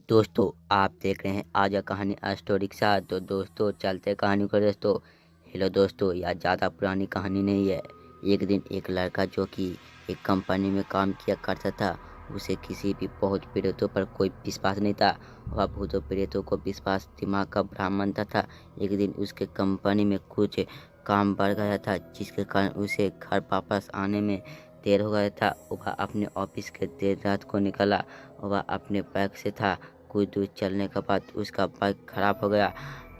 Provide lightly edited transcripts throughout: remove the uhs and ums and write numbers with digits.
दोस्तों, आप देख रहे हैं आज कहानी स्टोरी के साथ। तो दोस्तों, चलते कहानी को दोस्तों। हेलो दोस्तों, यह ज़्यादा पुरानी कहानी नहीं है। एक दिन एक लड़का जो कि एक कंपनी में काम किया करता था, उसे किसी भी भूत प्रेतों पर कोई विश्वास नहीं था। वह भूतों प्रेतों को विश्वास दिमाग का भ्रम मानता था। एक दिन उसके कंपनी में कुछ काम बढ़ गया था, जिसके कारण उसे घर वापस आने में देर हो गया था। वह अपने ऑफिस के देर रात को निकला। वह अपने बाइक से था। कुछ दूर चलने के बाद उसका बाइक खराब हो गया।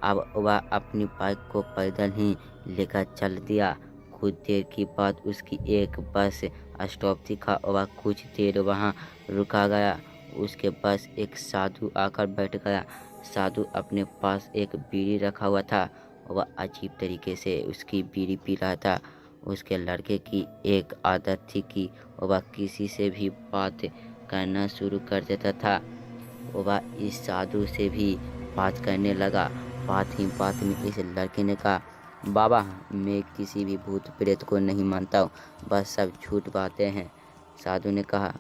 अब वह अपनी बाइक को पैदल ही लेकर चल दिया। कुछ देर के बाद उसकी एक बस स्टॉप दिखा। वह कुछ देर वहाँ रुका गया। उसके पास एक साधु आकर बैठ गया। साधु अपने पास एक बीड़ी रखा हुआ था। वह अजीब तरीके से उसकी बीड़ी पी रहा था। उसके लड़के की एक आदत थी कि वह किसी से भी बात करना शुरू कर देता था। वह इस साधु से भी बात करने लगा। बात ही बात में इस लड़के ने कहा, बाबा, मैं किसी भी भूत प्रेत को नहीं मानता हूँ, बस सब झूठ बातें हैं। साधु ने कहा,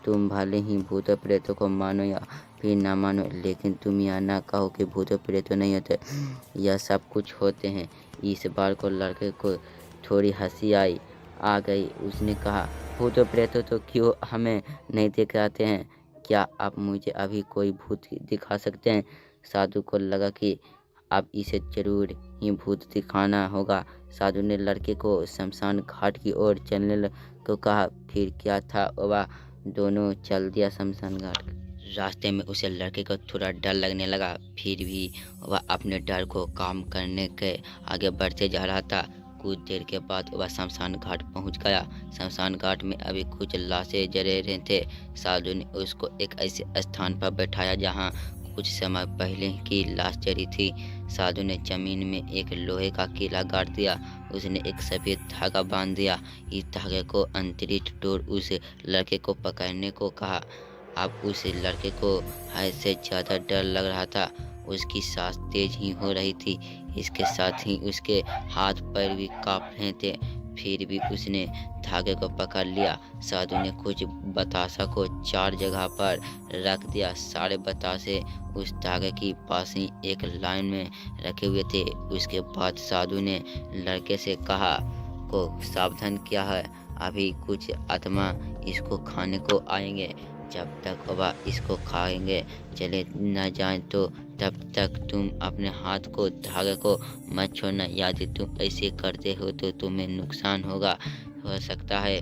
तुम भले ही भूत प्रेतों को मानो या फिर ना मानो, लेकिन तुम यह ना कहो कि भूत प्रेत नहीं होते। यह सब कुछ होते हैं। इस बार को लड़के को थोड़ी हंसी आ गई। उसने कहा, भूत प्रेत तो क्यों हमें नहीं दिखाते हैं? क्या आप मुझे अभी कोई भूत दिखा सकते हैं? साधु को लगा कि अब इसे जरूर ही भूत दिखाना होगा। साधु ने लड़के को शमशान घाट की ओर चलने को कहा। फिर क्या था, वह दोनों चल दिया शमशान घाट। रास्ते में उसे लड़के को थोड़ा डर लगने लगा, फिर भी वह अपने डर को काम करने के आगे बढ़ते जा रहा था। कुछ देर के बाद वह शमशान घाट पहुंच गया। शमशान घाट में अभी कुछ लाशें जले रहे थे। साधु ने उसको एक ऐसे स्थान पर बैठाया जहां कुछ समय पहले की लाश जली थी। साधु ने जमीन में एक लोहे का कीला गाड़ दिया। उसने एक सफेद धागा बांध दिया। इस धागे को अंतरिक्ष डोर उस लड़के को पकड़ने को कहा। अब उस लड़के को हद से ज़्यादा डर लग रहा था। उसकी सांस तेज ही हो रही थी। इसके साथ ही उसके हाथ पैर भी कांप रहे थे। फिर भी उसने धागे को पकड़ लिया। साधु ने कुछ बतासा को 4 जगह पर रख दिया। सारे बतासे उस धागे की पास ही एक लाइन में रखे हुए थे। उसके बाद साधु ने लड़के से कहा, को सावधान किया है, अभी कुछ आत्मा इसको खाने को आएंगे। जब तक वह इसको खाएंगे चले न जाएं तो तब तक तुम अपने हाथ को धागे को मत छोड़ना। यदि तुम ऐसे करते हो तो तुम्हें नुकसान हो सकता है।